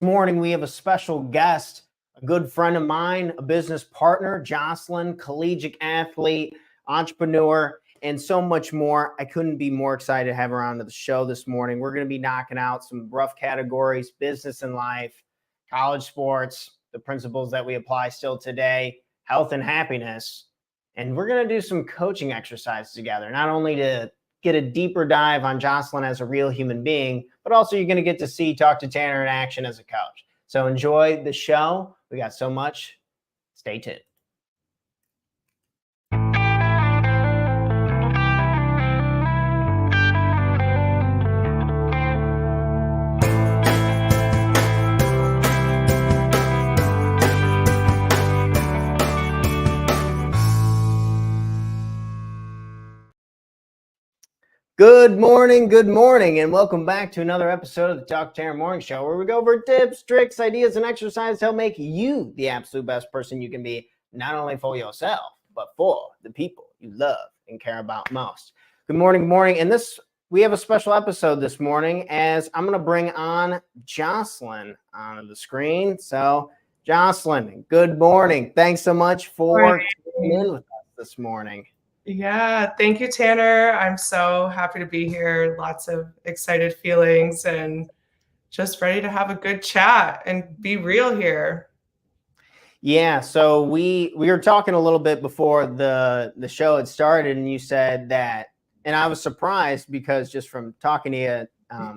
Morning, we have a special guest, a good friend of mine, a business partner, Joslyn, collegiate athlete, entrepreneur, and so much more. I couldn't be more excited to have her on to the show this morning. We're going to be knocking out some rough categories, business and life, college sports, the principles that we apply still today, health and happiness. And we're going to do some coaching exercises together, not only to get a deeper dive on Joslyn as a real human being, but also you're going to get to talk to Tanner in action as a coach. So enjoy the show. We got so much. Stay tuned. Good morning, and welcome back to another episode of the Talk Tanner Morning Show, where we go over tips, tricks, ideas, and exercises to help make you the absolute best person you can be, not only for yourself, but for the people you love and care about most. Good morning, and we have a special episode this morning, as I'm going to bring on Joslyn onto the screen. So, Joslyn, good morning. Thanks so much for tuning in with us this morning. Yeah, thank you, Tanner. I'm so happy to be here. Lots of excited feelings and just ready to have a good chat and be real here. Yeah, so we were talking a little bit before the show had started, and you said that, and I was surprised because just from talking to you,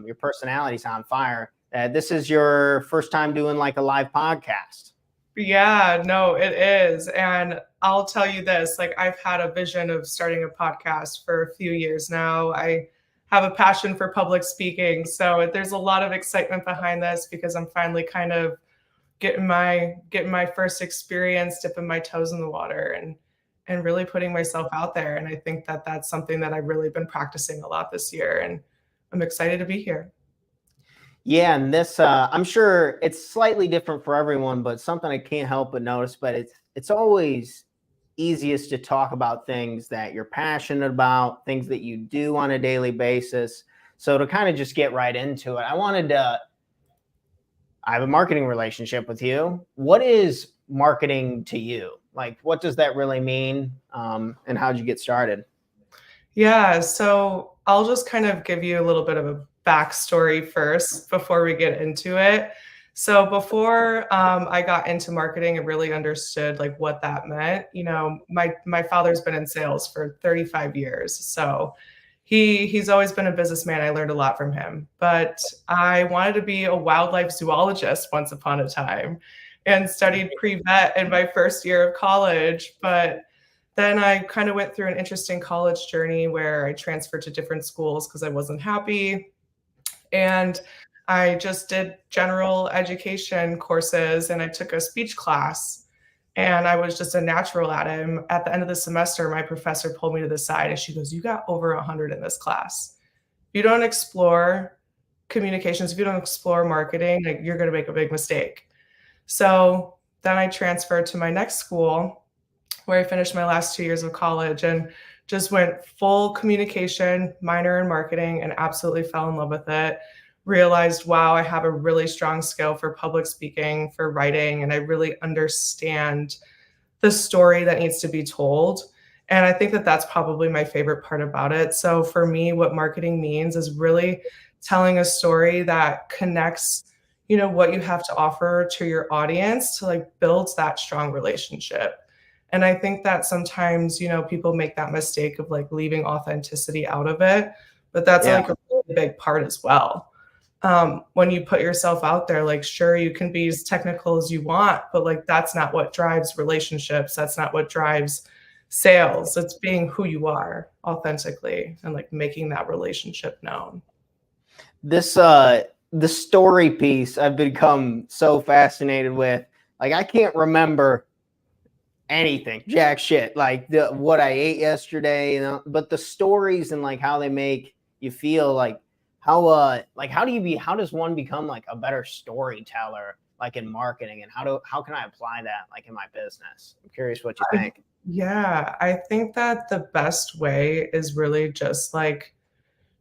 your personality's on fire. This is your first time doing like a live podcast. Yeah, no, it is. And I'll tell you this, like I've had a vision of starting a podcast for a few years now. I have a passion for public speaking. So there's a lot of excitement behind this because I'm finally kind of getting my first experience, dipping my toes in the water and really putting myself out there. And I think that that's something that I've really been practicing a lot this year. And I'm excited to be here. Yeah, and this I'm sure it's slightly different for everyone, but something I can't help but notice. But it's always easiest to talk about things that you're passionate about, things that you do on a daily basis. So to kind of just get right into it, I have a marketing relationship with you. What is marketing to you? Like, what does that really mean? And how'd you get started? Yeah, so I'll just kind of give you a little bit of a backstory first before we get into it. So before I got into marketing and really understood like what that meant, you know, my father's been in sales for 35 years. So he's always been a businessman. I learned a lot from him. But I wanted to be a wildlife zoologist once upon a time and studied pre-vet in my first year of college. But then I kind of went through an interesting college journey where I transferred to different schools because I wasn't happy. And I just did general education courses and I took a speech class and I was just a natural at it. And at the end of the semester, my professor pulled me to the side and she goes, "You got over 100 in this class. If you don't explore communications, if you don't explore marketing, like you're going to make a big mistake." So then I transferred to my next school where I finished my last 2 years of college and just went full communication, minor in marketing, and absolutely fell in love with it. Realized, wow, I have a really strong skill for public speaking, for writing, and I really understand the story that needs to be told. And I think that that's probably my favorite part about it. So for me, what marketing means is really telling a story that connects, you know, what you have to offer to your audience to like build that strong relationship. And I think that sometimes, you know, people make that mistake of like leaving authenticity out of it, but that's like a really big part as well. When you put yourself out there, like, sure, you can be as technical as you want, but like, that's not what drives relationships. That's not what drives sales. It's being who you are authentically and like making that relationship known. The story piece I've become so fascinated with. Like, I can't remember anything, jack shit, like what I ate yesterday, you know, but the stories and like how they make you feel, like how does one become like a better storyteller, like in marketing, and how can I apply that like in my business? I'm curious what you think. Yeah, I think that the best way is really just like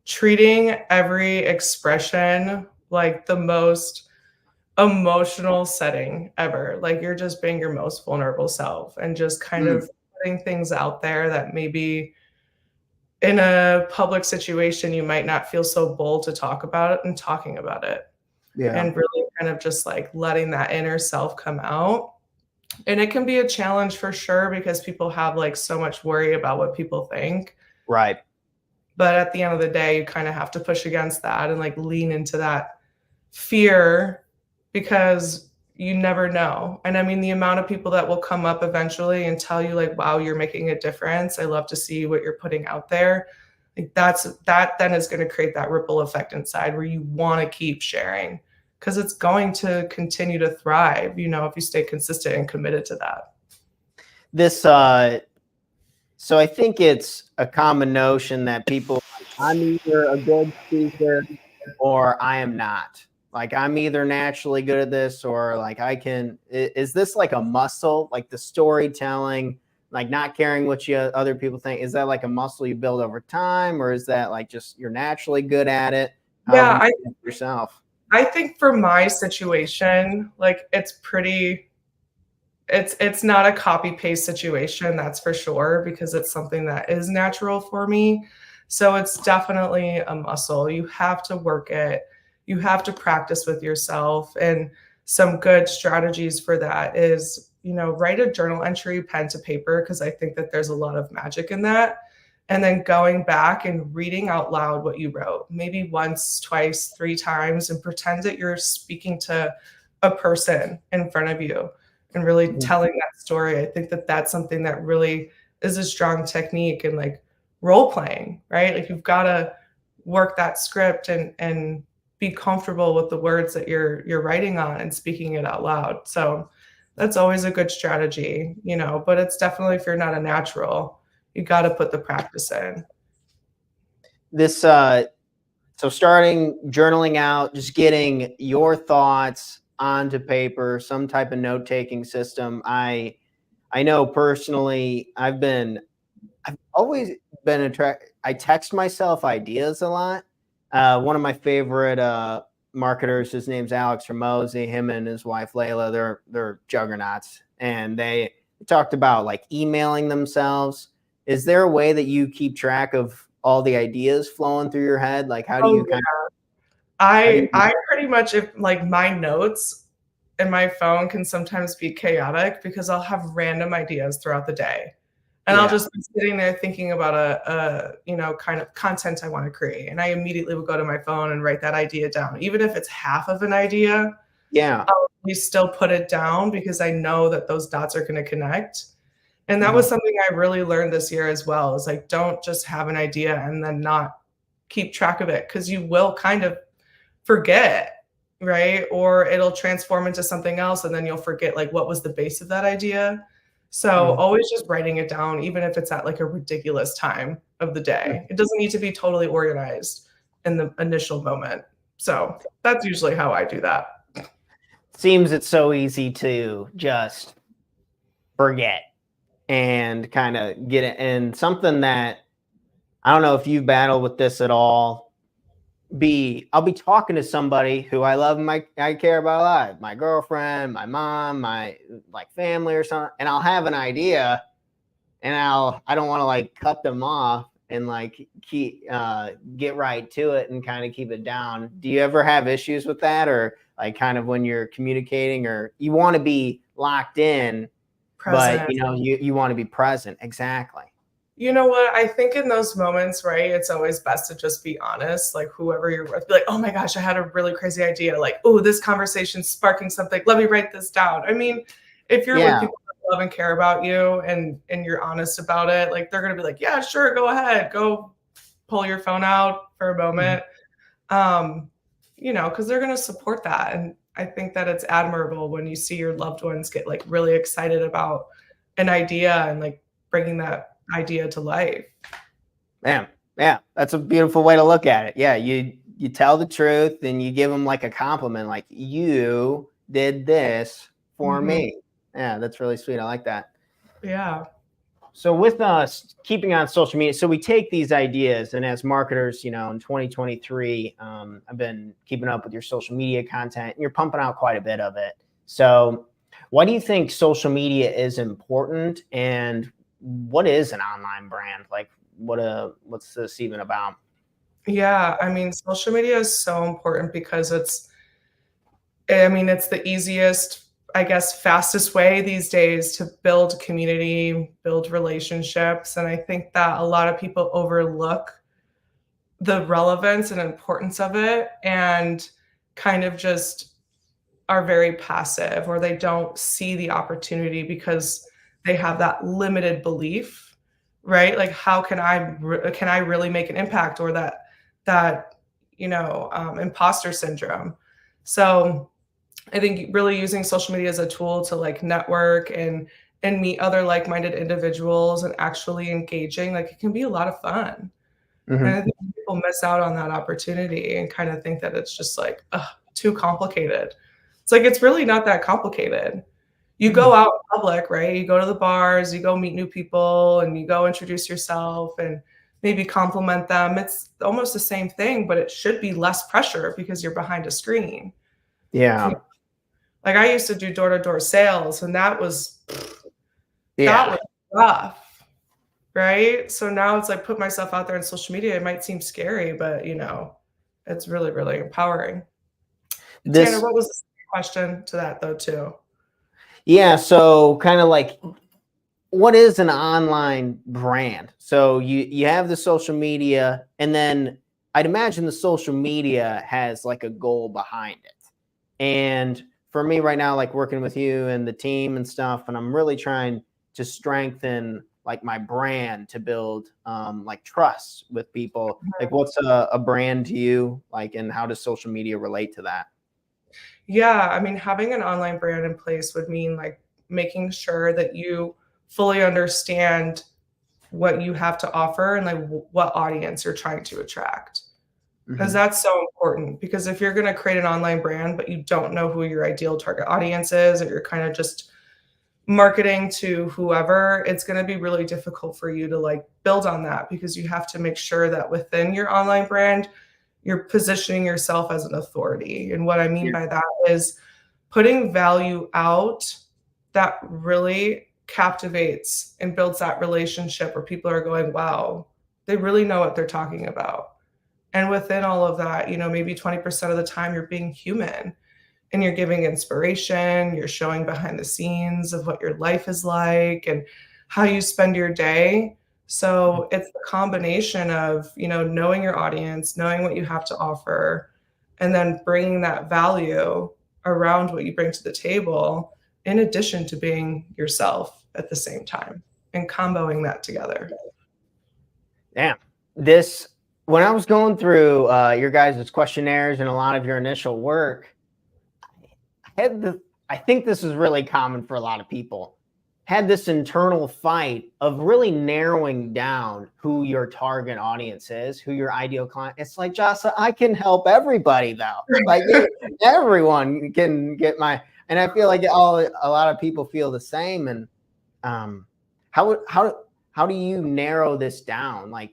treating every expression like the most emotional setting ever. Like you're just being your most vulnerable self and just kind Mm, of putting things out there that maybe in a public situation you might not feel so bold to talk about it and talking about it yeah. and really kind of just like letting that inner self come out. And it can be a challenge for sure because people have like so much worry about what people think. Right. But at the end of the day, you kind of have to push against that and like lean into that fear because you never know. And I mean, the amount of people that will come up eventually and tell you, like, wow, you're making a difference. I love to see what you're putting out there. Like, that then is going to create that ripple effect inside where you want to keep sharing because it's going to continue to thrive, if you stay consistent and committed to that. This, so I think it's a common notion that people, I'm either a good speaker or I am not. Like I'm either naturally good at this or like I can. Is this like a muscle, like the storytelling, like not caring what other people think? Is that like a muscle you build over time, or is that like just you're naturally good at it? How have Yeah, you I done it yourself? I think for my situation, like it's not a copy paste situation, that's for sure, because it's something that is natural for me. So it's definitely a muscle. You have to work it. You have to practice with yourself. And some good strategies for that is, write a journal entry, pen to paper, because I think that there's a lot of magic in that. And then going back and reading out loud what you wrote, maybe once, twice, three times, and pretend that you're speaking to a person in front of you and really Mhm. telling that story. I think that that's something that really is a strong technique and like role playing, right? Like you've got to work that script and be comfortable with the words that you're writing on and speaking it out loud. So that's always a good strategy, but it's definitely if you're not a natural, you got to put the practice in. This, so starting journaling out, just getting your thoughts onto paper, some type of note taking system. I know personally, I've always been attracted. I text myself ideas a lot. One of my favorite marketers, his name's Alex Ramosi. Him and his wife Layla, they're juggernauts, and they talked about like emailing themselves. Is there a way that you keep track of all the ideas flowing through your head? Like, how do Oh you yeah. kind of how do you? I pretty much if like my notes in my phone can sometimes be chaotic because I'll have random ideas throughout the day. And I'll Yeah, just be sitting there thinking about kind of content I want to create. And I immediately will go to my phone and write that idea down. Even if it's half of an idea, yeah, I'll at still put it down because I know that those dots are going to connect. And that mhm, was something I really learned this year as well, is like, don't just have an idea and then not keep track of it because you will kind of forget, right? Or it'll transform into something else and then you'll forget like what was the base of that idea. So mhm. always just writing it down, even if it's at like a ridiculous time of the day. It doesn't need to be totally organized in the initial moment. So that's usually how I do that. Seems it's so easy to just forget and kind of get it. And something that I don't know if you've battled with this at all. I'll be talking to somebody who I love and I care about a lot, my girlfriend, my mom, my like family or something, and I'll have an idea and I don't want to like cut them off and like get right to it and kind of keep it down. Do you ever have issues with that, or like kind of when you're communicating, or you want to be locked in, but Present. you want to be present? Exactly. You know what? I think in those moments, right, it's always best to just be honest. Like whoever you're with, be like, oh my gosh, I had a really crazy idea. Like, oh, this conversation's sparking something. Let me write this down. I mean, if you're with Yeah. people that love and care about you and you're honest about it, like they're gonna be like, yeah, sure, go ahead. Go pull your phone out for a Mhm. moment. Um, because they're gonna support that. And I think that it's admirable when you see your loved ones get like really excited about an idea and like bringing that idea to life. Man, yeah, that's a beautiful way to look at it. Yeah, you tell the truth and you give them like a compliment, like you did this for Mhm. me. Yeah, that's really sweet. I like that. Yeah. So with us keeping on social media, so we take these ideas, and as marketers, in 2023, I've been keeping up with your social media content, and you're pumping out quite a bit of it. So why do you think social media is important, and what is an online brand? Like, what's this even about? Yeah, I mean, social media is so important because it's the easiest, I guess, fastest way these days to build community, build relationships. And I think that a lot of people overlook the relevance and importance of it and kind of just are very passive, or they don't see the opportunity because they have that limited belief, right? Like, how can can I really make an impact, or that imposter syndrome. So I think really using social media as a tool to like network and meet other like-minded individuals and actually engaging, like, it can be a lot of fun. And I Hmm. think people miss out on that opportunity and kind of think that it's just like, ugh, too complicated. It's like, it's really not that complicated. You go out in public, right? You go to the bars, you go meet new people, and you go introduce yourself and maybe compliment them. It's almost the same thing, but it should be less pressure because you're behind a screen. Yeah. Like, I used to do door-to-door sales, and that Yeah. was rough, right? So now it's like, put myself out there on social media. It might seem scary, but it's really, really empowering. Tanner, This, what was the question to that though, too? yeah. So kind of like, what is an online brand? So you have the social media, and then I'd imagine the social media has like a goal behind it. And for me right now, like working with you and the team and stuff, and I'm really trying to strengthen like my brand to build like trust with people. Like, what's a brand to you? Like, and how does social media relate to that? Yeah, I mean, having an online brand in place would mean like making sure that you fully understand what you have to offer and like what audience you're trying to attract. Because Hmm. that's so important. Because if you're going to create an online brand, but you don't know who your ideal target audience is, or you're kind of just marketing to whoever, it's going to be really difficult for you to like build on that, because you have to make sure that within your online brand, you're positioning yourself as an authority. And what I mean Yeah. by that is putting value out that really captivates and builds that relationship where people are going, wow, they really know what they're talking about. And within all of that, maybe 20% of the time you're being human and you're giving inspiration, you're showing behind the scenes of what your life is like and how you spend your day. So it's the combination of, knowing your audience, knowing what you have to offer, and then bringing that value around what you bring to the table, in addition to being yourself at the same time, and comboing that together. Damn. This, when I was going through your guys' questionnaires and a lot of your initial work, I think this is really common for a lot of people. Had this internal fight of really narrowing down who your target audience is, who your ideal client. It's like, Jocelyn, I can help everybody though. Like, everyone can get and I feel like a lot of people feel the same. And um, how do you narrow this down? Like,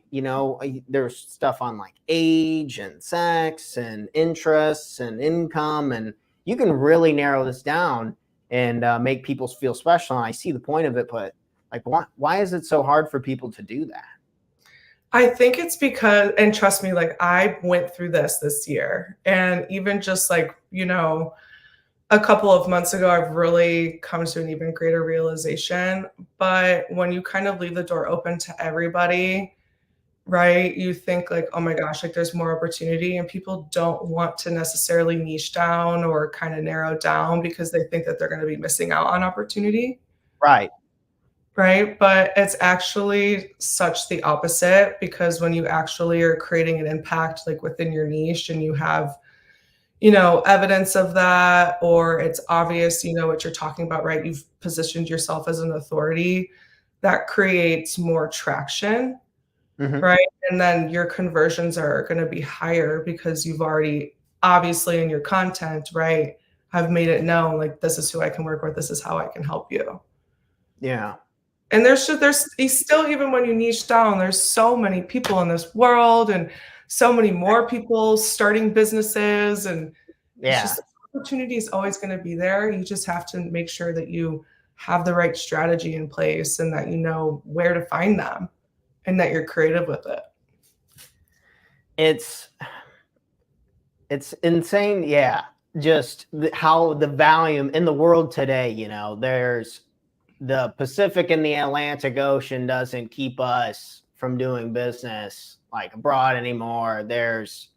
there's stuff on like age and sex and interests and income, and you can really narrow this down and make people feel special. And I see the point of it, but like, why is it so hard for people to do that? I think it's because, and trust me, like, I went through this year, and even just like, a couple of months ago, I've really come to an even greater realization. But when you kind of leave the door open to everybody, right, you think like, oh my gosh, like, there's more opportunity, and people don't want to necessarily niche down or kind of narrow down because they think that they're going to be missing out on opportunity. Right. Right? But it's actually such the opposite, because when you actually are creating an impact like within your niche, and you have, evidence of that, or it's obvious, what you're talking about, right? You've positioned yourself as an authority, that creates more traction, Hmm. right? And then your conversions are going to be higher because you've already, obviously, in your content, right, have made it known, like, this is who I can work with, this is how I can help you. Yeah. And there's still, even when you niche down, there's so many people in this world and so many more people starting businesses, and it's Yeah. just, opportunity is always going to be there. You just have to make sure that you have the right strategy in place and that you know where to find them and that you're creative with it. It's insane. Yeah. Just how the volume in the world today, there's the Pacific and the Atlantic Ocean doesn't keep us from doing business like abroad anymore. There's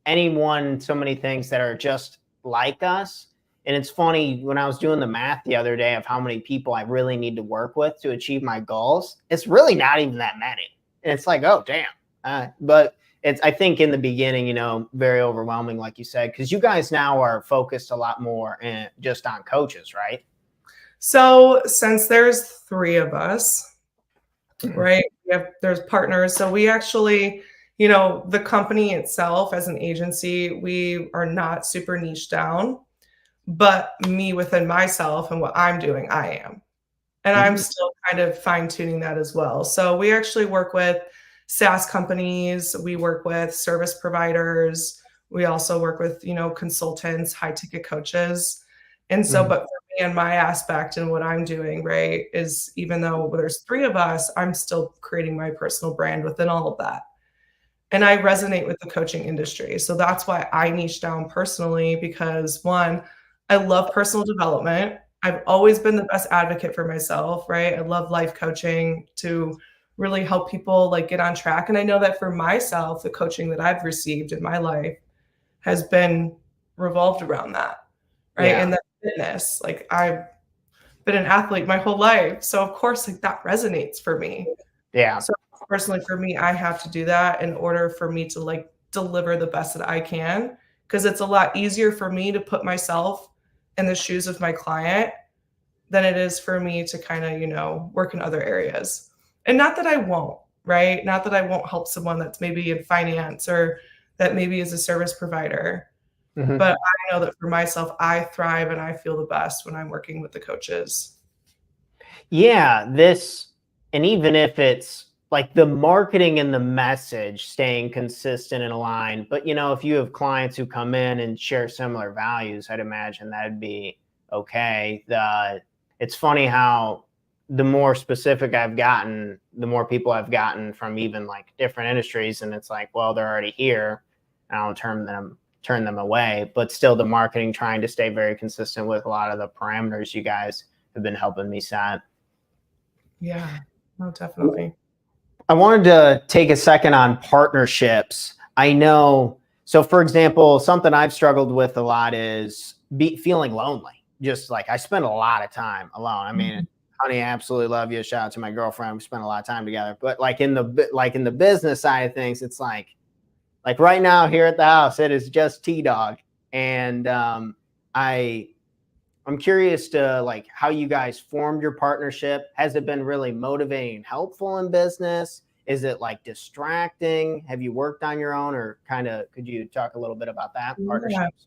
so many things that are just like us. And it's funny, when I was doing the math the other day of how many people I really need to work with to achieve my goals, it's really not even that many. And it's like, oh, damn. But I think in the beginning, very overwhelming, like you said, because you guys now are focused a lot more just on coaches, right? So since there's 3 of us, right? There's partners. So we actually, the company itself as an agency, we are not super niche down, but me within myself and what I'm doing, I am. And I'm still kind of fine tuning that as well. So we actually work with SaaS companies, we work with service providers, we also work with, consultants, high ticket coaches. And so, but for me and my aspect and what I'm doing, right, is even though there's 3 of us, I'm still creating my personal brand within all of that. And I resonate with the coaching industry. So that's why I niche down personally, because one, I love personal development. I've always been the best advocate for myself, right? I love life coaching to really help people like get on track. And I know that for myself, the coaching that I've received in my life has been revolved around that, right? Yeah. And that fitness, like I've been an athlete my whole life. So of course, like that resonates for me. Yeah. So personally for me, I have to do that in order for me to like deliver the best that I can, because it's a lot easier for me to put myself in the shoes of my client than it is for me to kind of, work in other areas. And not that I won't, right? Not that I won't help someone that's maybe in finance or that maybe is a service provider. But I know that for myself, I thrive and I feel the best when I'm working with the coaches. Yeah, and even if it's like the marketing and the message staying consistent and aligned, but if you have clients who come in and share similar values, I'd imagine that'd be okay. It's funny how the more specific I've gotten, the more people I've gotten from even like different industries, and it's like, well, they're already here, and I don't turn them away, but still the marketing trying to stay very consistent with a lot of the parameters you guys have been helping me set. Yeah, no, definitely. I wanted to take a second on partnerships. I know, so for example, something I've struggled with a lot is feeling lonely. Just like I spend a lot of time alone. I mean, honey, I absolutely love you. Shout out to my girlfriend. We spend a lot of time together. But like in the business side of things, it's like right now here at the house, it is just T-Dog. And I'm curious to like how you guys formed your partnership. Has it been really motivating and helpful in business? Is it like distracting? Have you worked on your own, or could you talk a little bit about that partnerships?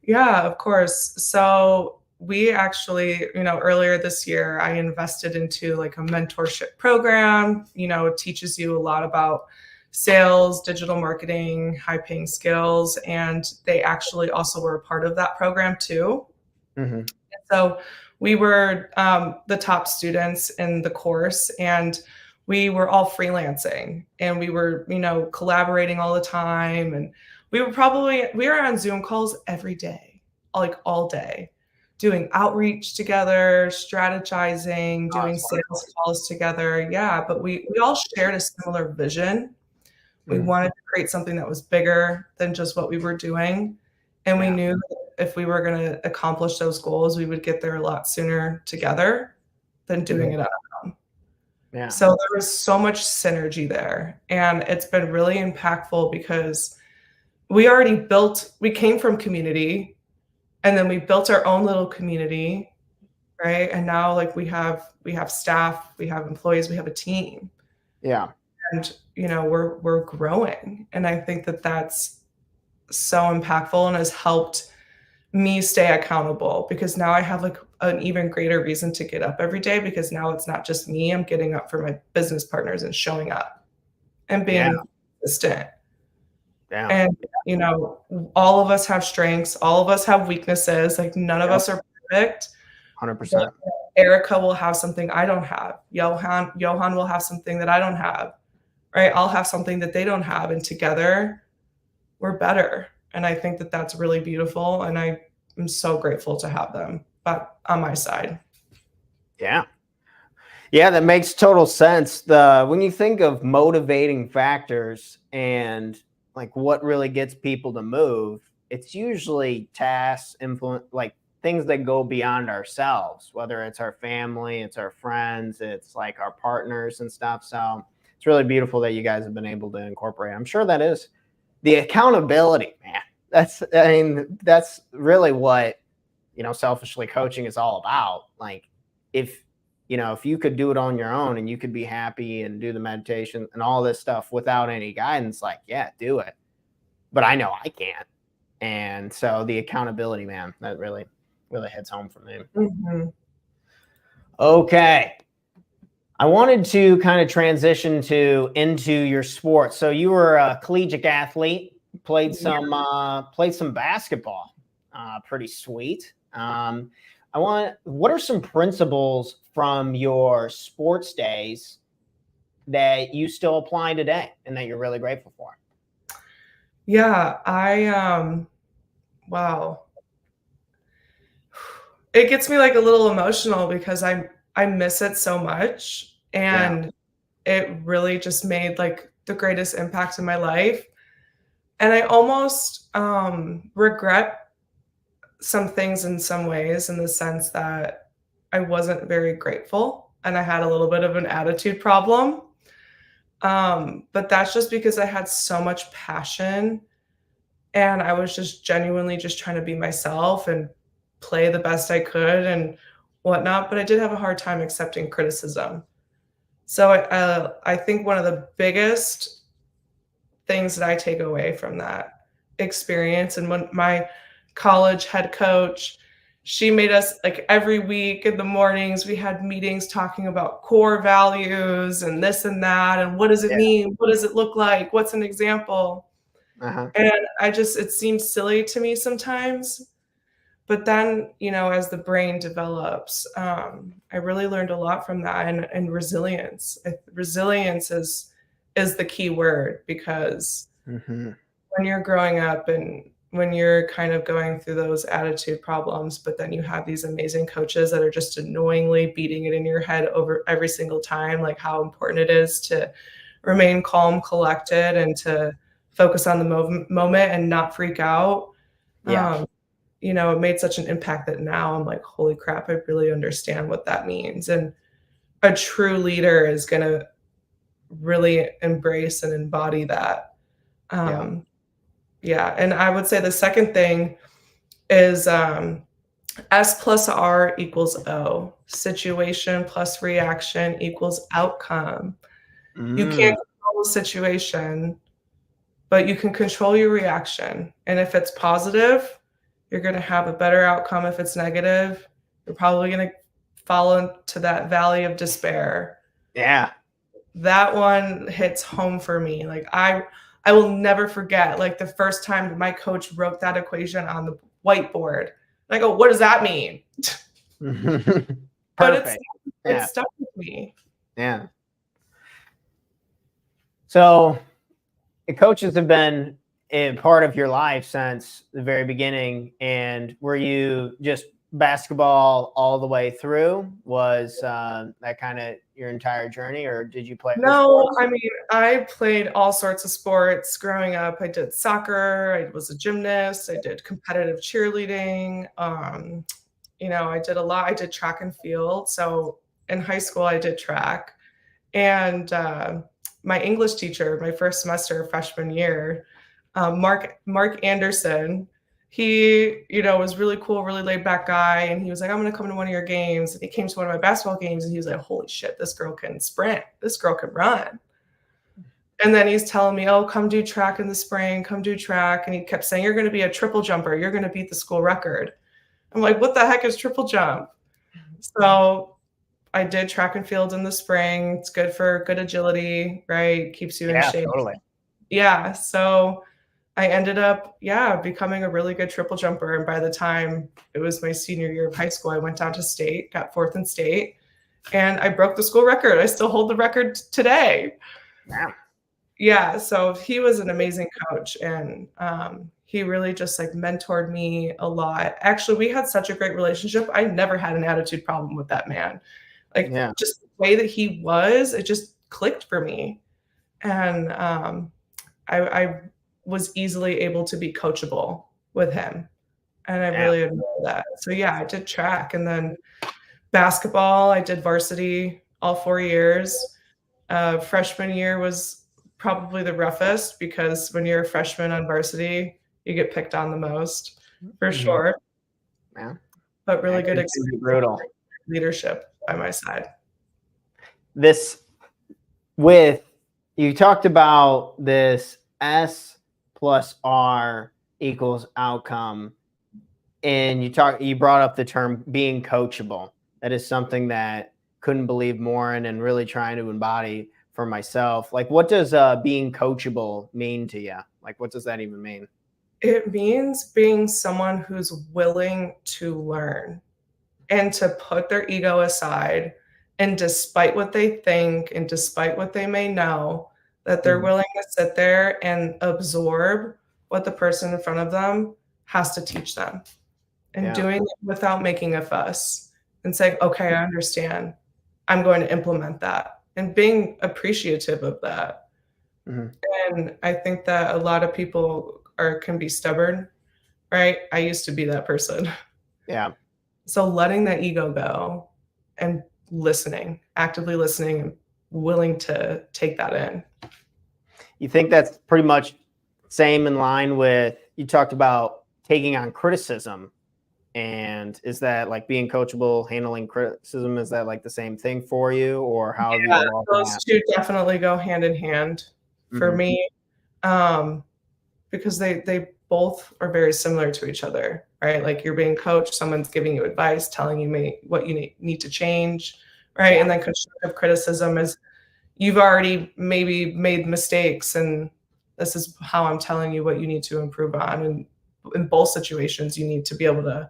Yeah, of course. So we actually, earlier this year, I invested into like a mentorship program, it teaches you a lot about sales, digital marketing, high paying skills. And they actually also were a part of that program too. So we were the top students in the course, and we were all freelancing, and we were, collaborating all the time. And we were on Zoom calls every day, like all day, doing outreach together, strategizing, doing sales calls together. Yeah, but we all shared a similar vision. We wanted to create something that was bigger than just what we were doing. And we knew that if we were going to accomplish those goals, we would get there a lot sooner together than doing it on our own. Yeah. So there was so much synergy there. And it's been really impactful because we came from community, and then we built our own little community, right? And now like we have staff, we have employees, we have a team. Yeah. And we're growing. And I think that that's so impactful and has helped me stay accountable, because now I have like an even greater reason to get up every day, because now it's not just me. I'm getting up for my business partners and showing up and Yeah. being consistent. Yeah. And, you know, all of us have strengths. All of us have weaknesses. Like none of Yep. us are perfect. 100%. Erica will have something I don't have. Johan will have something that I don't have. Right? I'll have something that they don't have, and together we're better. And I think that that's really beautiful, and I am so grateful to have them on my side. Yeah. Yeah, that makes total sense. When you think of motivating factors and like what really gets people to move, it's usually tasks, influence, like things that go beyond ourselves, whether it's our family, it's our friends, it's like our partners and stuff. So it's really beautiful that you guys have been able to incorporate. I'm sure that is the accountability, man. That's really what, selfishly coaching is all about. Like if you could do it on your own and you could be happy and do the meditation and all this stuff without any guidance, like, yeah, do it. But I know I can't. And so the accountability, man, that really, really hits home for me. Mm-hmm. Okay. I wanted to kind of transition into your sport. So you were a collegiate athlete, played some basketball. Pretty sweet. What are some principles from your sports days that you still apply today and that you're really grateful for? Yeah, wow. It gets me like a little emotional because I miss it so much, and it really just made like the greatest impact in my life. And I almost regret some things in some ways, in the sense that I wasn't very grateful and I had a little bit of an attitude problem. But that's just because I had so much passion, and I was just genuinely just trying to be myself and play the best I could and whatnot. But I did have a hard time accepting criticism. So I think one of the biggest things that I take away from that experience, and when my college head coach, she made us, like, every week in the mornings, we had meetings talking about core values and this and that. And what does it mean? What does it look like? What's an example? Uh-huh. And it seems silly to me sometimes. But then, as the brain develops, I really learned a lot from that, and resilience. Resilience is the key word, because Mm-hmm. when you're growing up and when you're kind of going through those attitude problems, but then you have these amazing coaches that are just annoyingly beating it in your head over every single time, like how important it is to remain calm, collected, and to focus on the moment and not freak out. Yeah. It made such an impact that now I'm like, holy crap, I really understand what that means. And a true leader is going to really embrace and embody that. Yeah. And I would say the second thing is S plus R equals O. Situation plus reaction equals outcome. You can't control the situation, but you can control your reaction. And if it's positive, you're going to have a better outcome. If it's negative, you're probably going to fall into that valley of despair. Yeah. That one hits home for me. Like I will never forget, like, the first time my coach wrote that equation on the whiteboard. And I go, what does that mean? Perfect. But it stuck with me. Yeah. So coaches have been a part of your life since the very beginning. And were you just basketball all the way through? Was that kind of your entire journey, or did you play? No, I mean, I played all sorts of sports growing up. I did soccer. I was a gymnast. I did competitive cheerleading. I did a lot. I did track and field. So in high school, I did track. And my English teacher, my first semester, freshman year, Mark Anderson, he, was really cool, really laid back guy. And he was like, I'm going to come to one of your games. And he came to one of my basketball games, and he was like, holy shit, this girl can sprint. This girl can run. And then he's telling me, oh, come do track in the spring, come do track. And he kept saying, you're going to be a triple jumper. You're going to beat the school record. I'm like, what the heck is triple jump? So I did track and field in the spring. It's good for good agility, right? Keeps you in shape. Totally. Yeah. So I ended up, becoming a really good triple jumper. And by the time it was my senior year of high school, I went down to state, got 4th in state, and I broke the school record. I still hold the record today. Wow. Yeah. So he was an amazing coach, and he really just like mentored me a lot. Actually, we had such a great relationship. I never had an attitude problem with that man. Like just the way that he was, it just clicked for me. And I was easily able to be coachable with him. And I really admire that. So yeah, I did track, and then basketball, I did varsity all 4 years. Freshman year was probably the roughest, because when you're a freshman on varsity, you get picked on the most, for sure. Yeah. But really good experience. Brutal leadership by my side. You talked about this S plus R equals outcome, and you brought up the term being coachable. That is something that couldn't believe more in, and really trying to embody for myself. Like, what does being coachable mean to you? Like, what does that even mean? It means being someone who's willing to learn and to put their ego aside, and despite what they think and despite what they may know, that they're willing to sit there and absorb what the person in front of them has to teach them, and doing it without making a fuss, and saying, okay, I understand. I'm going to implement that, and being appreciative of that. And I think that a lot of people can be stubborn, right? I used to be that person. Yeah. So letting that ego go and listening, actively listening, and willing to take that in. You think that's pretty much same in line with, you talked about taking on criticism, and is that like being coachable, handling criticism? Is that like the same thing for you, or how have you evolved? Those two definitely go hand in hand for me, because they both are very similar to each other, right? Like, you're being coached, someone's giving you advice, telling you what you need to change, right? And then constructive criticism is, you've already maybe made mistakes, and this is how I'm telling you what you need to improve on. And in both situations, you need to be able to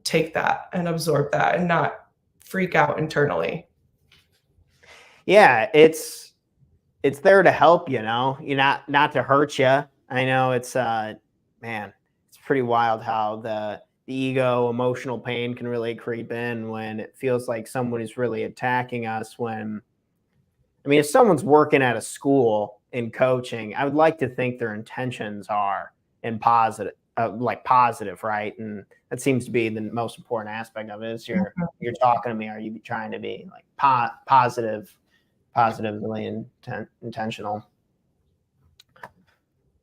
take that and absorb that and not freak out internally. Yeah, it's there to help, not to hurt you. I know it's man, it's pretty wild how the ego, emotional pain can really creep in when it feels like someone is really attacking us. If someone's working at a school in coaching, I would like to think their intentions are positive, right? And that seems to be the most important aspect of it. Is you're talking to me, are you trying to be like positively intentional?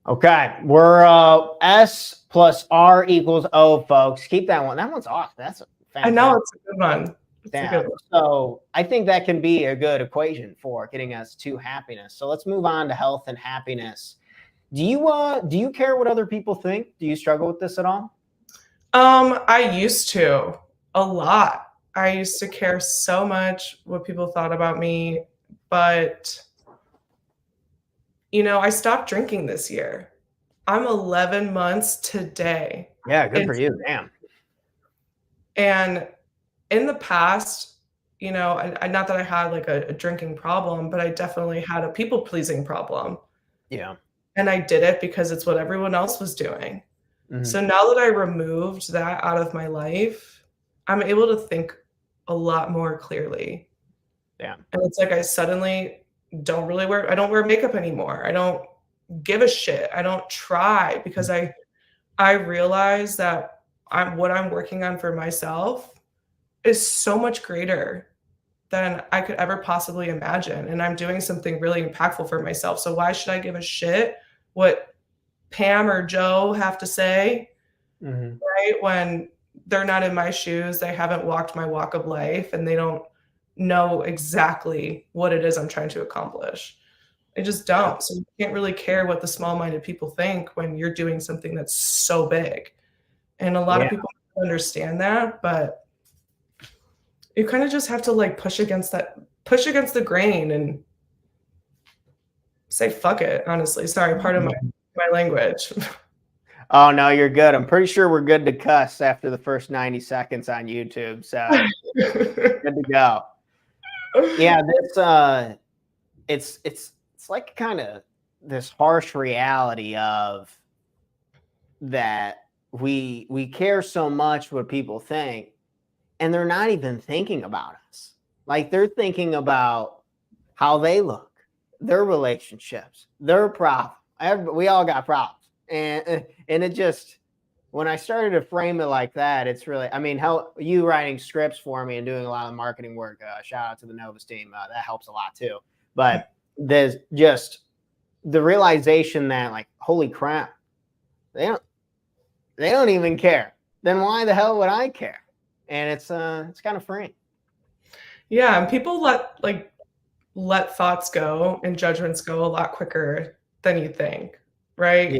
Okay, we're S plus R equals O, folks. Keep that one. That one's off. That's fantastic. I know, it's a good one. So I think that can be a good equation for getting us to happiness. So let's move on to health and happiness. Do you care what other people think? Do you struggle with this at all? I used to a lot. I used to care so much what people thought about me, but I stopped drinking this year. I'm 11 months today. Yeah, good for you. Damn. And in the past, not that I had like a drinking problem, but I definitely had a people-pleasing problem. Yeah. And I did it because it's what everyone else was doing. So now that I removed that out of my life, I'm able to think a lot more clearly. Yeah. And it's like I suddenly I don't wear makeup anymore. I don't give a shit. I don't try, because I realize that what I'm working on for myself is so much greater than I could ever possibly imagine. And I'm doing something really impactful for myself. So why should I give a shit what Pam or Joe have to say, right? When they're not in my shoes, they haven't walked my walk of life, and they don't know exactly what it is I'm trying to accomplish. They just don't. So you can't really care what the small-minded people think when you're doing something that's so big. And a lot of people don't understand that, but you kind of just have to like push against the grain and say fuck it, honestly. Sorry, pardon my language. Oh, no, you're good. I'm pretty sure we're good to cuss after the first 90 seconds on YouTube. So good to go. Yeah, this it's like kind of this harsh reality of that we care so much what people think, and they're not even thinking about us. Like they're thinking about how they look, their relationships, their problem. We all got problems, and it just, when I started to frame it like that, it's really, I mean, how you writing scripts for me and doing a lot of marketing work. Shout out to the Novus team. That helps a lot too. But there's just the realization that, like, holy crap, they don't even care. Then why the hell would I care? And it's kind of freeing. Yeah, and people let thoughts go and judgments go a lot quicker than you think, right? Yeah.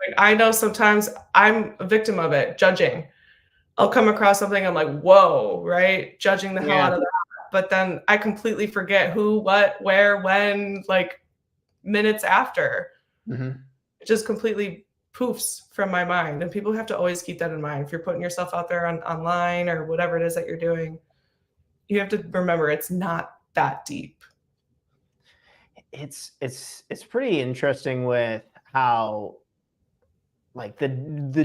Like I know sometimes I'm a victim of it, judging. I'll come across something, I'm like, whoa, right? Judging the hell out of that. But then I completely forget who, what, where, when, like minutes after. It just completely poofs from my mind. And people have to always keep that in mind. If you're putting yourself out there online or whatever it is that you're doing, you have to remember it's not that deep. It's pretty interesting with how, like, the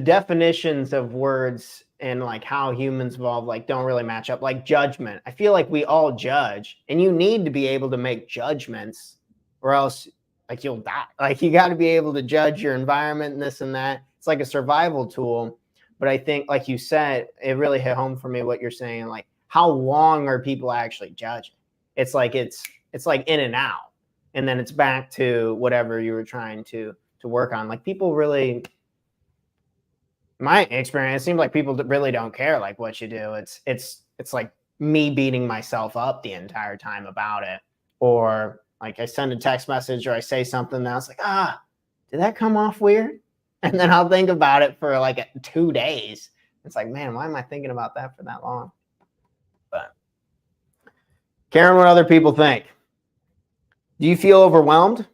definitions of words and like how humans evolve like don't really match up. Like judgment, I feel like we all judge, and you need to be able to make judgments, or else like you'll die. Like you got to be able to judge your environment and this and that. It's like a survival tool. But I think, like you said, it really hit home for me what you're saying. Like, how long are people actually judging? It's like it's like in and out, and then it's back to whatever you were trying to work on. Like people really, my experience, it seems like people really don't care like what you do. It's like me beating myself up the entire time about it, or like I send a text message or I say something that's like, did that come off weird? And then I'll think about it for like 2 days. It's like, man, why am I thinking about that for that long? But Karen, what other people think? Do you feel overwhelmed?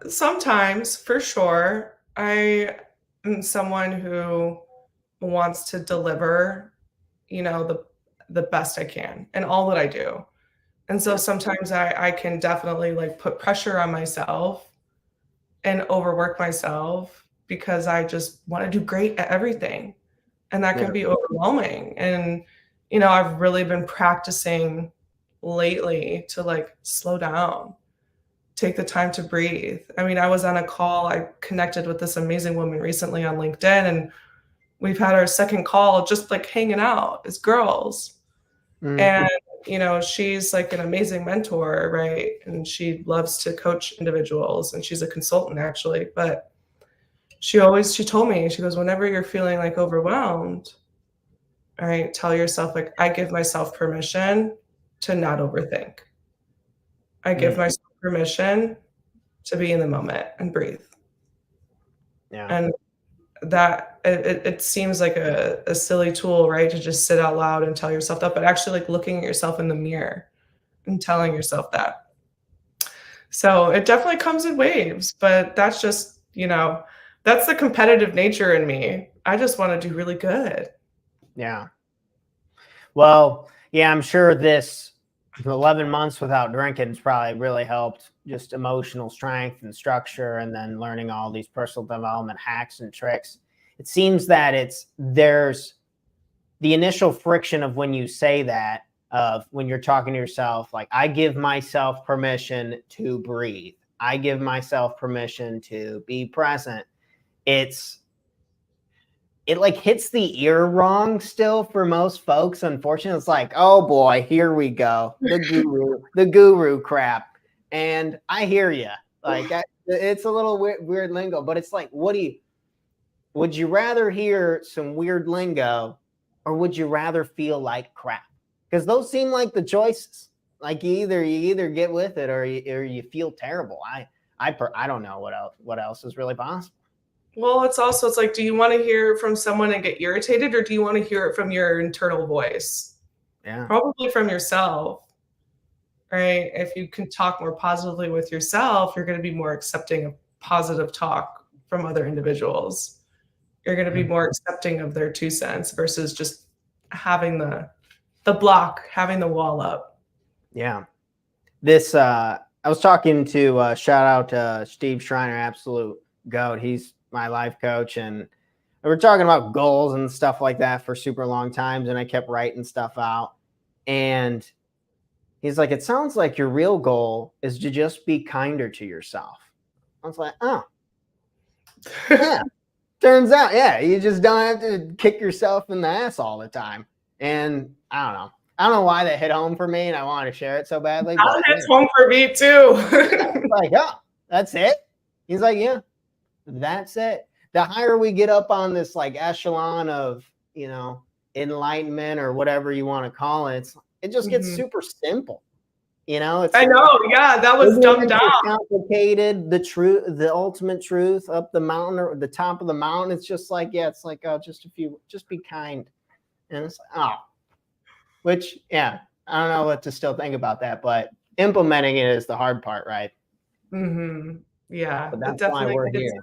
Sometimes, for sure. I am someone who wants to deliver, the best I can in all that I do. And so sometimes I can definitely like put pressure on myself and overwork myself because I just want to do great at everything. And that can be overwhelming. And, I've really been practicing lately to like slow down, take the time to breathe. I mean, I was on a call, I connected with this amazing woman recently on LinkedIn, and we've had our second call just like hanging out as girls. And, she's like an amazing mentor, right? And she loves to coach individuals, and she's a consultant actually. But she told me, she goes, whenever you're feeling like overwhelmed, all right, tell yourself, like, I give myself permission to not overthink. I give myself permission to be in the moment and breathe. Yeah. And that it seems like a silly tool, right? To just sit out loud and tell yourself that, but actually like looking at yourself in the mirror and telling yourself that. So it definitely comes in waves, but that's just, that's the competitive nature in me. I just want to do really good. Yeah. Well, yeah, I'm sure this 11 months without drinking has probably really helped just emotional strength and structure, and then learning all these personal development hacks and tricks. It seems that there's the initial friction of when you say that, of when you're talking to yourself, like, I give myself permission to breathe. I give myself permission to be present. It like hits the ear wrong still for most folks. Unfortunately, it's like, oh boy, here we go. The guru crap. And I hear you. Like, it's a little weird lingo, but it's like, would you rather hear some weird lingo, or would you rather feel like crap? Because those seem like the choices. Like you either get with it or you feel terrible. I don't know what else is really possible. Well, it's like, do you want to hear from someone and get irritated, or do you want to hear it from your internal voice? Yeah. Probably from yourself, right? If you can talk more positively with yourself, you're going to be more accepting of positive talk from other individuals. You're going to be more accepting of their 2 cents versus just having the block, having the wall up. Yeah. This I was talking to shout out to Steve Schreiner, absolute goat. He's my life coach, and we were talking about goals and stuff like that for super long times, and I kept writing stuff out. And he's like, it sounds like your real goal is to just be kinder to yourself. I was like, oh, yeah. Turns out, yeah, you just don't have to kick yourself in the ass all the time. And I don't know why that hit home for me, and I wanted to share it so badly. That hits home for me too. Like, oh, that's it? He's like, yeah, that's it. The higher we get up on this like echelon of, enlightenment or whatever you want to call it, it just gets super simple. It's I know, yeah, that was dumbed down. Complicated, the ultimate truth up the mountain or the top of the mountain. It's just like, yeah, it's like, oh, just be kind. And it's like, oh, which, yeah, I don't know what to still think about that, but implementing it is the hard part, right? Mm-hmm. Yeah, but that's why we're here.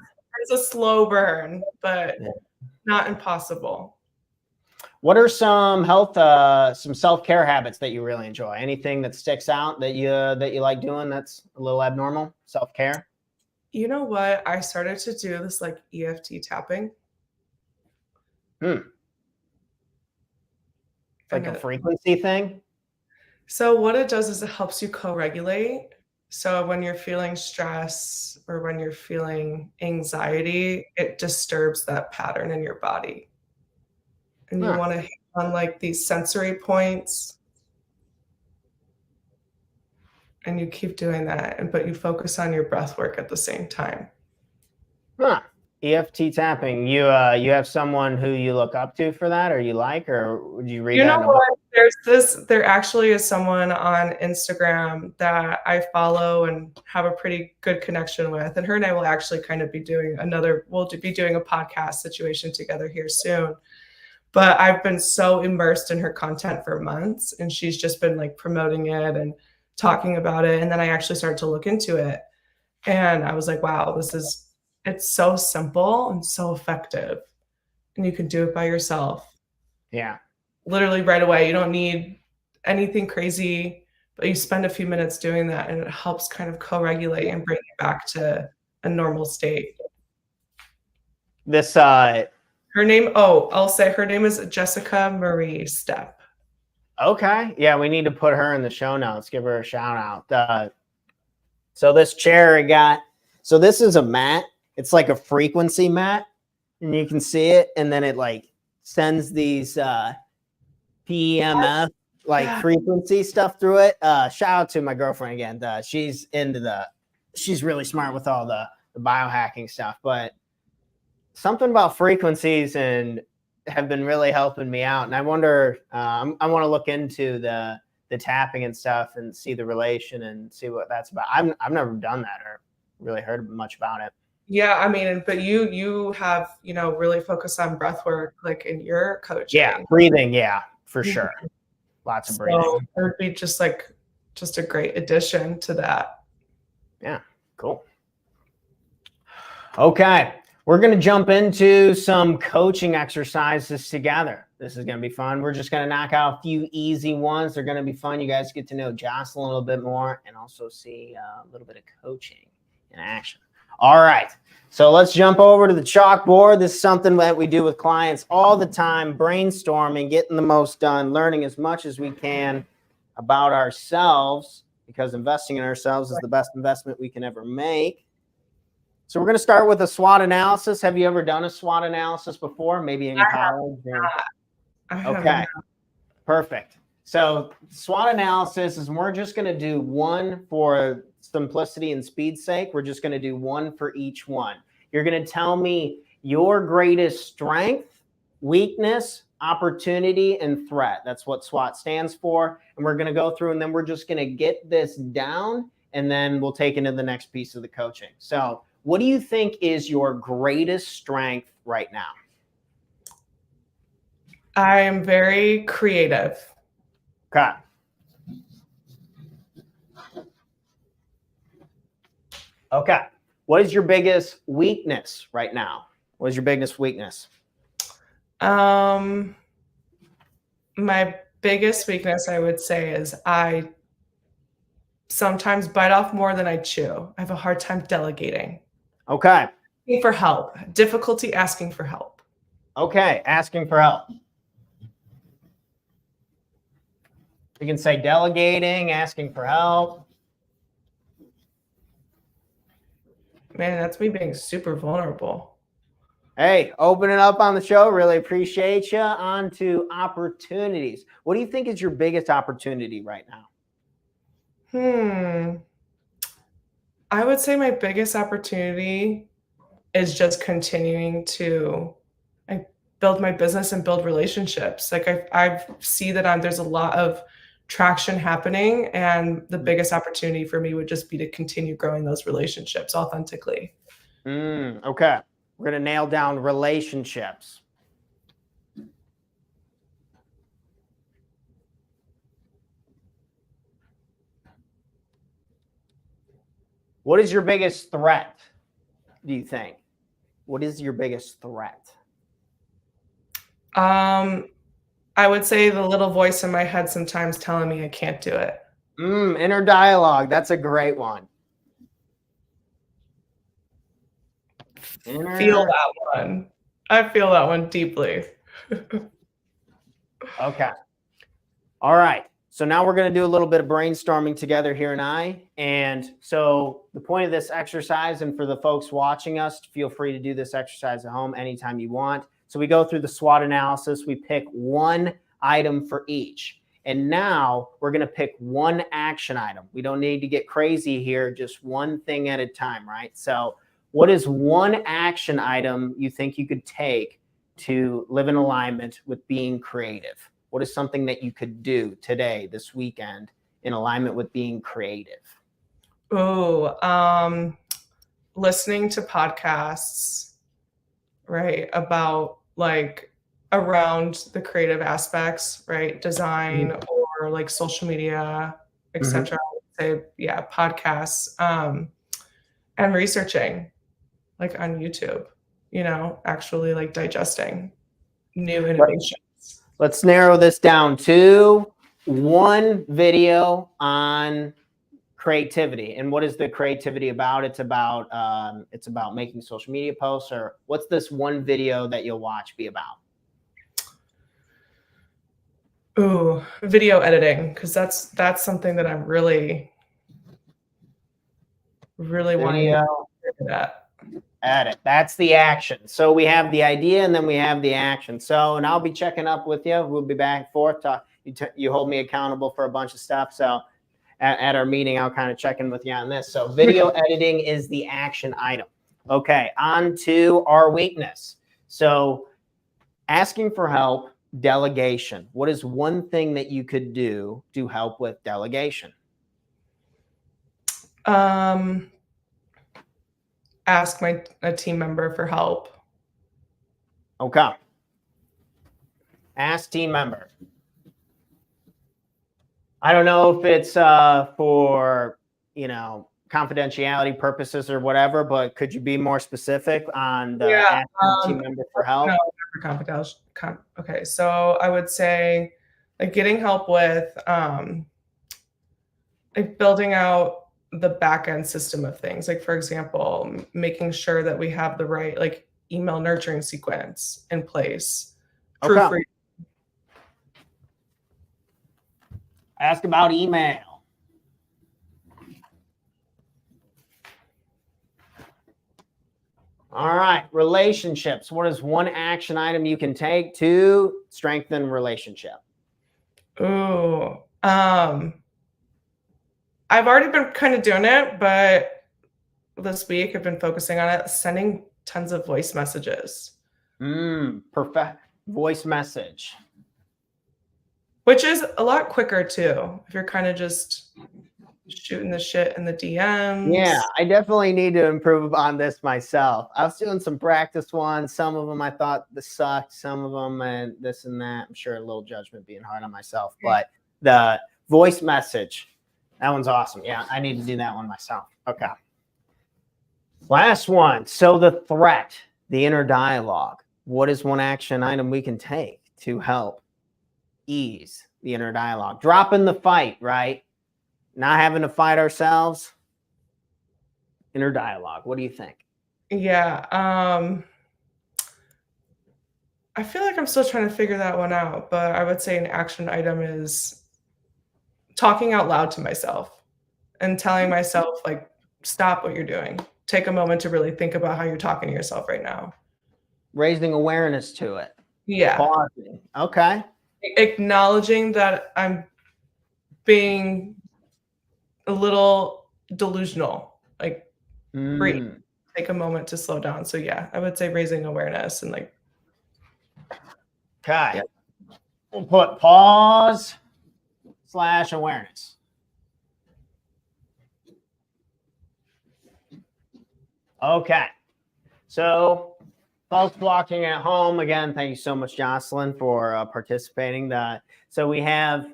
It's a slow burn, but not impossible. What are some some self-care habits that you really enjoy? Anything that sticks out that you like doing that's a little abnormal? Self-care? You know what? I started to do this like EFT tapping. It's like a frequency thing? So what it does is it helps you co-regulate. So when you're feeling stress or when you're feeling anxiety, it disturbs that pattern in your body. And you want to hit on like these sensory points. And you keep doing that, but you focus on your breath work at the same time. EFT tapping. You have someone who you look up to for that, or you like, or would you read? You know what? There actually is someone on Instagram that I follow and have a pretty good connection with, and her and I will actually kind of be doing we'll be doing a podcast situation together here soon. But I've been so immersed in her content for months, and she's just been like promoting it and talking about it. And then I actually started to look into it, and I was like, wow, it's so simple and so effective, and you can do it by yourself. Yeah. Literally right away. You don't need anything crazy, but you spend a few minutes doing that, and it helps kind of co-regulate and bring you back to a normal state. I'll say her name is Jessica Marie Stepp. Okay. Yeah, we need to put her in the show notes. Give her a shout out. So this chair I got, so this is a mat. It's like a frequency mat, and you can see it, and then it like sends these PEMF frequency stuff through it. Shout out to my girlfriend again. She's really smart with all the biohacking stuff, but something about frequencies and have been really helping me out. And I wonder, I want to look into the tapping and stuff and see the relation and see what that's about. I've never done that or really heard much about it. Yeah, I mean, but you have, really focused on breath work, like in your coaching. Yeah, breathing. Yeah, for sure. Lots of breathing. So it would be just a great addition to that. Yeah, cool. Okay, we're going to jump into some coaching exercises together. This is going to be fun. We're just going to knock out a few easy ones. They're going to be fun. You guys get to know Joslyn a little bit more and also see a little bit of coaching in action. All right, so let's jump over to the chalkboard. This is something that we do with clients all the time, brainstorming, getting the most done, learning as much as we can about ourselves, because investing in ourselves is the best investment we can ever make. So we're going to start with a SWOT analysis. Have you ever done a SWOT analysis before? Maybe in college? Okay, perfect. So SWOT analysis is we're just going to do one for simplicity and speed's sake. We're just going to do one for each one. You're going to tell me your greatest strength, weakness, opportunity and threat. That's what SWOT stands for. And we're going to go through, and then we're just going to get this down, and then we'll take into the next piece of the coaching. So what do you think is your greatest strength right now? I am very creative. Okay. Okay. What is your biggest weakness right now? What is your biggest weakness? My biggest weakness, I would say, is I sometimes bite off more than I chew. I have a hard time delegating. Okay. Asking for help. Difficulty asking for help. Okay. Asking for help. You can say delegating, asking for help. Man, that's me being super vulnerable. Hey, opening up on the show. Really appreciate you. On to opportunities. What do you think is your biggest opportunity right now? I would say my biggest opportunity is just continuing to build my business and build relationships. Like I see that there's a lot of traction happening, and the biggest opportunity for me would just be to continue growing those relationships authentically. Okay. We're going to nail down relationships. What is your biggest threat, do you think? What is your biggest threat? I would say the little voice in my head sometimes telling me I can't do it. Inner dialogue. That's a great one. Feel that one. I feel that one deeply. Okay. All right. So now we're going to do a little bit of brainstorming together here and so the point of this exercise, and for the folks watching us, feel free to do this exercise at home anytime you want. So we go through the SWOT analysis. We pick one item for each. And now we're going to pick one action item. We don't need to get crazy here, just one thing at a time, right? So what is one action item you think you could take to live in alignment with being creative? What is something that you could do today, this weekend, in alignment with being creative? Listening to podcasts, right, about like around the creative aspects, right? Design or like social media, etc. I would say, yeah, podcasts, and researching like on YouTube, actually like digesting new innovations. Let's narrow this down to one video on creativity. And what is the creativity about? It's about making social media posts. Or what's this one video that you'll watch be about? Video editing, because that's something that I'm really wanting to get at. Edit. That's the action. So we have the idea, and then we have the action. So, and I'll be checking up with you. We'll be back and forth. You hold me accountable for a bunch of stuff. So at our meeting, I'll kind of check in with you on this. So video editing is the action item. Okay, on to our weakness. So asking for help, delegation. What is one thing that you could do to help with delegation? Ask a team member for help. Okay. Ask team member. I don't know if it's for, confidentiality purposes or whatever, but could you be more specific on the asking team member for help? No, for confidential. Okay, so I would say like getting help with like building out the back end system of things. Like, for example, making sure that we have the right like email nurturing sequence in place. Okay. Ask about email. All right, relationships. What is one action item you can take to strengthen relationship? I've already been kind of doing it, but this week I've been focusing on it, sending tons of voice messages. voice message. Which is a lot quicker too. If you're kind of just shooting the shit in the DMs. Yeah, I definitely need to improve on this myself. I was doing some practice ones. Some of them I thought this sucked. Some of them and this and that. I'm sure a little judgment being hard on myself. But the voice message, that one's awesome. Yeah, I need to do that one myself. Okay. Last one. So the threat, the inner dialogue. What is one action item we can take to help ease the inner dialogue? Dropping the fight, right? Not having to fight ourselves. Inner dialogue. What do you think? Yeah. I feel like I'm still trying to figure that one out, but I would say an action item is talking out loud to myself and telling myself, like, stop what you're doing. Take a moment to really think about how you're talking to yourself right now. Raising awareness to it. Yeah. Pausing. Okay. Acknowledging that I'm being a little delusional. Like, breathe. Take a moment to slow down. So yeah, I would say raising awareness and like. Okay. Yeah. We'll put pause / awareness. Okay. So folks watching at home, again, thank you so much, Joslyn, for participating. So we have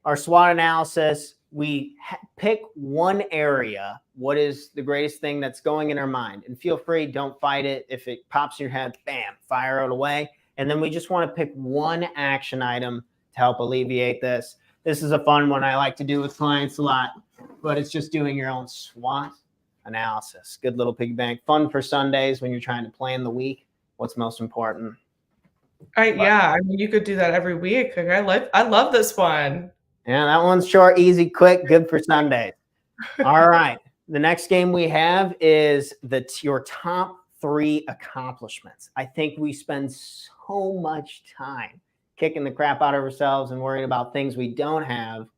our SWOT analysis. We pick one area. What is the greatest thing that's going in our mind? And feel free, don't fight it. If it pops in your head, bam, fire it away. And then we just want to pick one action item to help alleviate this. This is a fun one I like to do with clients a lot, but it's just doing your own SWOT analysis. Good little piggy bank. Fun for Sundays when you're trying to plan the week. What's most important? Yeah, I mean, you could do that every week. Like, I love this one. Yeah, that one's short, easy, quick, good for Sundays. All right. The next game we have is your top 3 accomplishments. I think we spend so much time kicking the crap out of ourselves and worrying about things we don't have,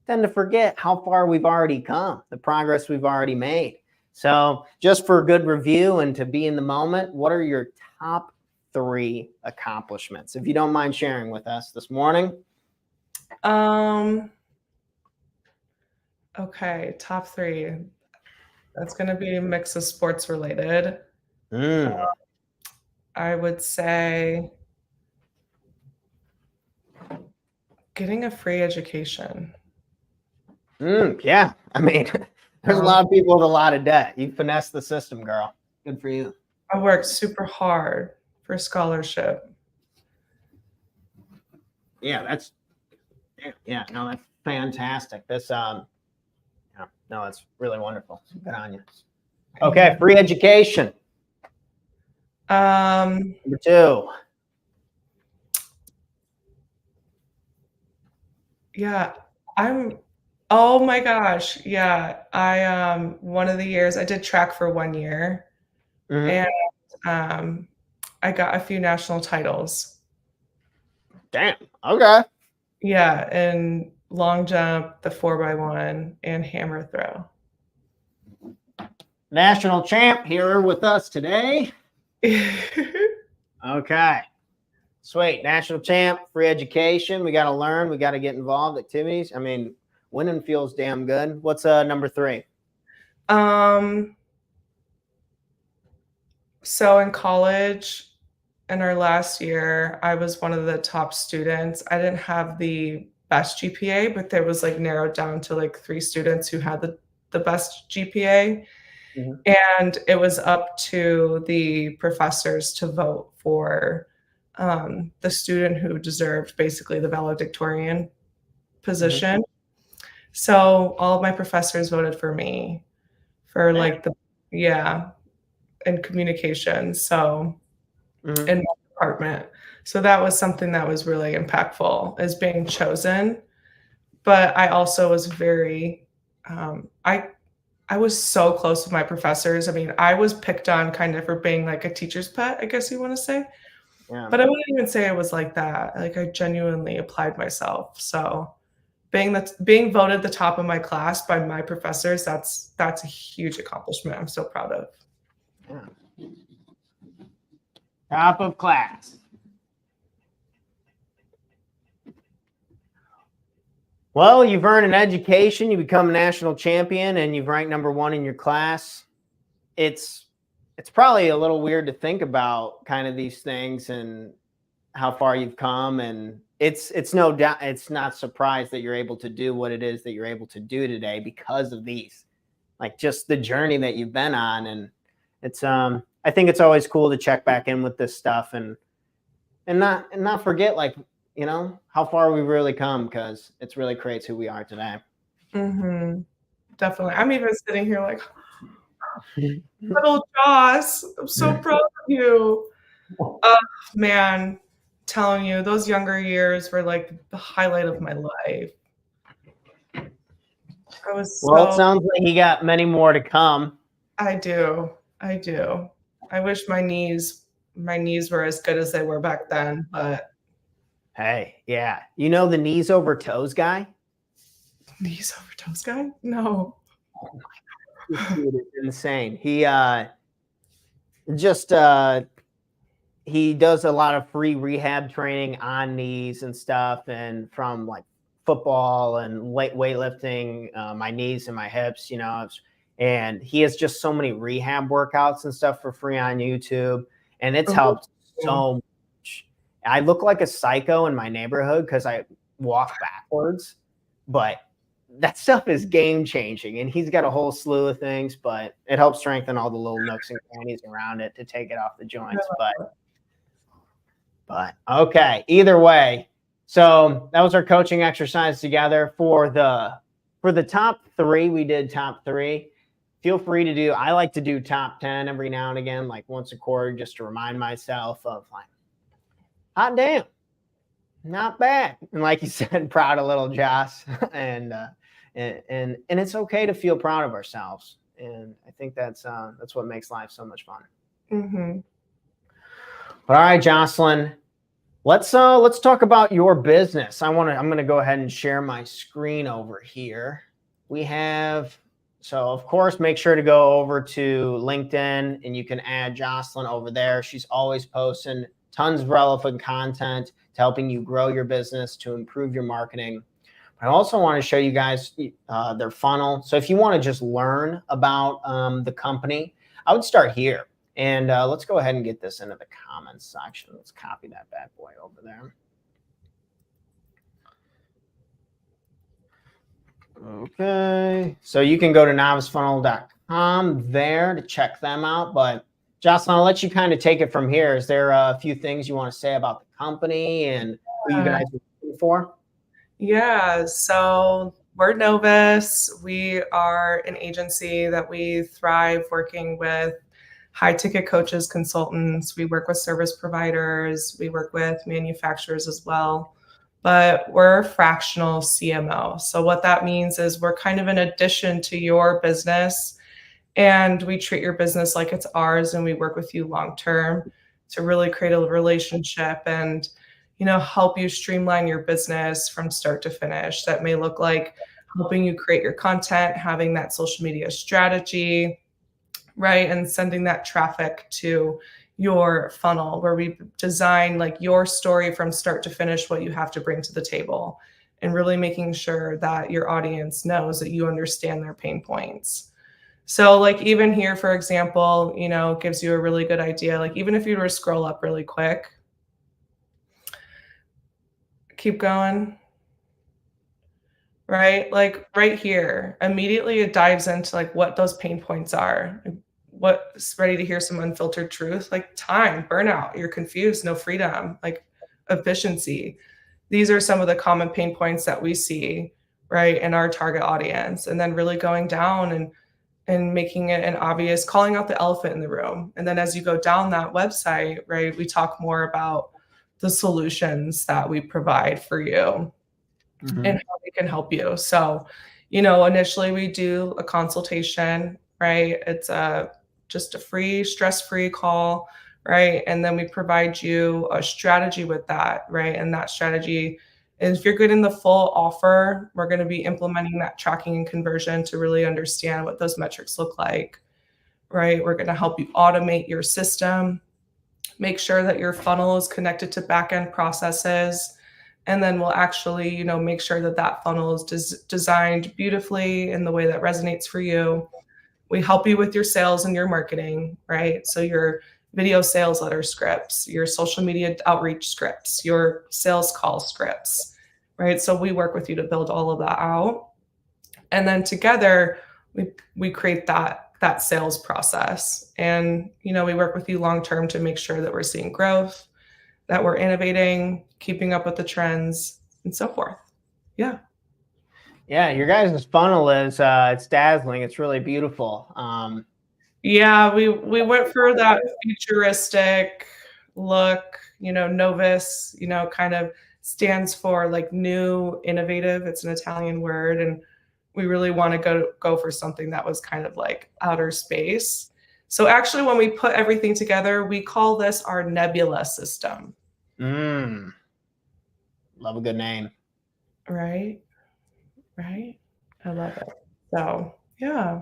tend to forget how far we've already come, the progress we've already made. So just for a good review and to be in the moment, what are your top 3 accomplishments? If you don't mind sharing with us this morning. Okay, top 3. That's going to be a mix of sports related. I would say getting a free education. Yeah, I mean, there's a lot of people with a lot of debt. You finessed the system, girl. Good for you. I worked super hard for scholarship. Yeah, that's fantastic. This no, it's really wonderful. Good on you. Okay, free education. Number 2. Yeah, oh my gosh. Yeah, one of the years I did track for 1 year, and I got a few national titles. Damn. Okay. Yeah, and long jump, the 4x1, and hammer throw. National champ here with us today. Okay. Sweet. National champ, free education. We got to learn. We got to get involved. Activities. I mean, winning feels damn good. What's number 3? So in college, in our last year, I was one of the top students. I didn't have the best GPA, but there was like narrowed down to like 3 students who had the best GPA. And it was up to the professors to vote for the student who deserved basically the valedictorian position. So all of my professors voted for me for like in communication. So in my department. So that was something that was really impactful, is being chosen. But I also was very, I was so close with my professors. I mean, I was picked on kind of for being like a teacher's pet, I guess you want to say. Yeah. But I wouldn't even say it was like that. Like, I genuinely applied myself. So being voted the top of my class by my professors, that's a huge accomplishment. I'm so proud of. Yeah. Top of class. Well, you've earned an education, you become a national champion, and you've ranked #1 in your class. It's probably a little weird to think about kind of these things and how far you've come. And it's no doubt, it's not surprised that you're able to do what it is that you're able to do today because of these, like just the journey that you've been on. And it's I think it's always cool to check back in with this stuff and not forget, like, how far we've really come, because it's really creates who we are today. Definitely. I'm even sitting here like, little Joss, I'm so proud of you. Oh, man, telling you, those younger years were like the highlight of my life. Well, it sounds like you got many more to come. I do. I wish my knees were as good as they were back then, but hey, yeah. The knees over toes guy? Knees over toes guy? No. Oh my God. This dude is insane. He he does a lot of free rehab training on knees and stuff, and from like football and weightlifting, my knees and my hips, and he has just so many rehab workouts and stuff for free on YouTube, and it's helped so much. I look like a psycho in my neighborhood because I walk backwards, but that stuff is game changing, and he's got a whole slew of things, but it helps strengthen all the little nooks and crannies around it to take it off the joints. But okay, either way. So that was our coaching exercise together for the top 3. We did top 3. Feel free to do, I like to do top 10 every now and again, like once a quarter, just to remind myself of like, hot damn, not bad. And like you said, proud of little Joss. And it's okay to feel proud of ourselves. And I think that's what makes life so much fun. But all right, Joslyn, let's talk about your business. I'm going to go ahead and share my screen over here. So of course, make sure to go over to LinkedIn, and you can add Joslyn over there. She's always posting tons of relevant content to helping you grow your business, to improve your marketing. I also want to show you guys their funnel. So if you want to just learn about the company, I would start here. And let's go ahead and get this into the comments section. Let's copy that bad boy over there. Okay. So you can go to novicefunnel.com there to check them out. But Joslyn, I'll let you kind of take it from here. Is there a few things you want to say about the company and who you guys are looking for? Yeah, so we're Novus. We are an agency that we thrive working with high ticket coaches, consultants. We work with service providers. We work with manufacturers as well. But we're a fractional CMO. So what that means is we're kind of an addition to your business, and we treat your business like it's ours, and we work with you long term to really create a relationship and help you streamline your business from start to finish. That may look like helping you create your content, having that social media strategy, right? And sending that traffic to your funnel, where we design like your story from start to finish, what you have to bring to the table, and really making sure that your audience knows that you understand their pain points. So like even here, for example, gives you a really good idea. Like even if you were to scroll up really quick, keep going, right? Like right here, immediately it dives into like what those pain points are. What's ready to hear some unfiltered truth, like time, burnout, you're confused, no freedom, like efficiency. These are some of the common pain points that we see, right, in our target audience. And then really going down and making it an obvious, calling out the elephant in the room. And then as you go down that website, right, we talk more about the solutions that we provide for you and how we can help you. So, initially we do a consultation, right? It's just a free, stress-free call, right? And then we provide you a strategy with that, right? And that strategy is, if you're getting the full offer, we're going to be implementing that tracking and conversion to really understand what those metrics look like, right? We're going to help you automate your system, make sure that your funnel is connected to back-end processes, And then we'll actually, you know, make sure that that funnel is designed beautifully in the way that resonates for you. We help you with your sales and your marketing, right? So your video sales letter scripts, your social media outreach scripts, your sales call scripts, right? So we work with you to build all of that out. And then together we create that sales process. And you know, we work with you long term to make sure that we're seeing growth, that we're innovating, keeping up with the trends, and so forth. Yeah. Yeah, your guys' funnel is it's dazzling. It's really beautiful. Yeah, we went for that futuristic look, you know, Novus, you know, kind of stands for like new, innovative. It's an Italian word, and we really want to go for something that was kind of like outer space. So actually when we put everything together, we call this our nebula system. Love a good name. Right? Right? I love it. So, yeah.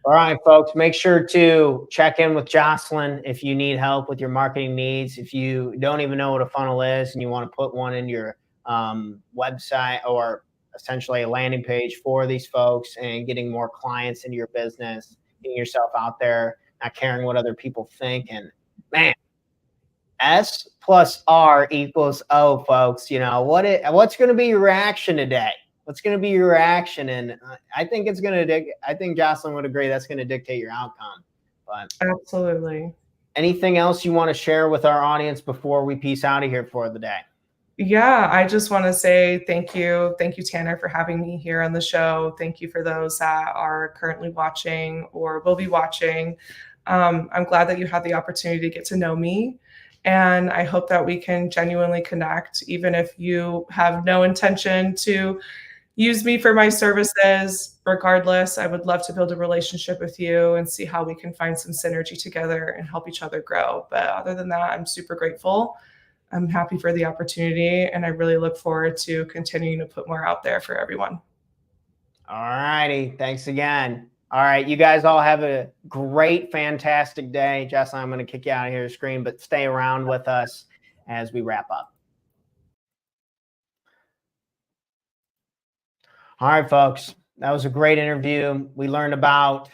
All right, folks, make sure to check in with Joslyn if you need help with your marketing needs. If you don't even know what a funnel is and you want to put one in your website or essentially a landing page for these folks and getting more clients into your business, getting yourself out there, not caring what other people think. And man, S plus R equals O, folks. You know, what's going to be your reaction today? What's going to be your reaction? And I think it's going to, I think Joslyn would agree that's going to dictate your outcome. But Absolutely. anything else you want to share with our audience before we peace out of here for the day? Yeah, I just want to say thank you. Thank you, Tanner, for having me here on the show. Thank you for those that are currently watching or will be watching. I'm glad that you had the opportunity to get to know me. And I hope that we can genuinely connect, even if you have no intention to use me for my services. Regardless, I would love to build a relationship with you and see how we can find some synergy together and help each other grow. But other than that, I'm super grateful. I'm happy for the opportunity, and I really look forward to continuing to put more out there for everyone. All righty. Thanks again. All right. You guys all have a great, fantastic day. Joslyn, I'm going to kick you out of here the screen, but stay around with us as we wrap up. All right, folks. That was a great interview. We learned about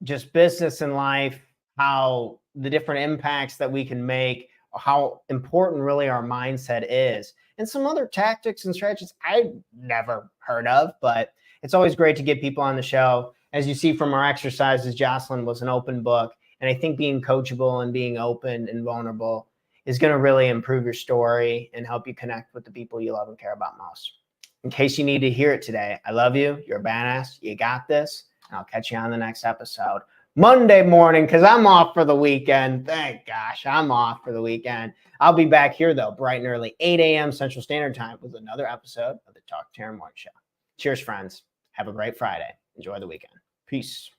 just business and life, how the different impacts that we can make, how important really our mindset is, and some other tactics and strategies I've never heard of, but it's always great to get people on the show. As you see from our exercises, Joslyn was an open book, and I think being coachable and being open and vulnerable is going to really improve your story and help you connect with the people you love and care about most. In case you need to hear it today, I love you. You're a badass. You got this. And I'll catch you on the next episode Monday morning, because I'm off for the weekend. Thank gosh, I'm off for the weekend. I'll be back here, though, bright and early, 8 a.m. Central Standard Time with another episode of the Talk to Tanner Morning Show. Cheers, friends. Have a great Friday. Enjoy the weekend. Peace.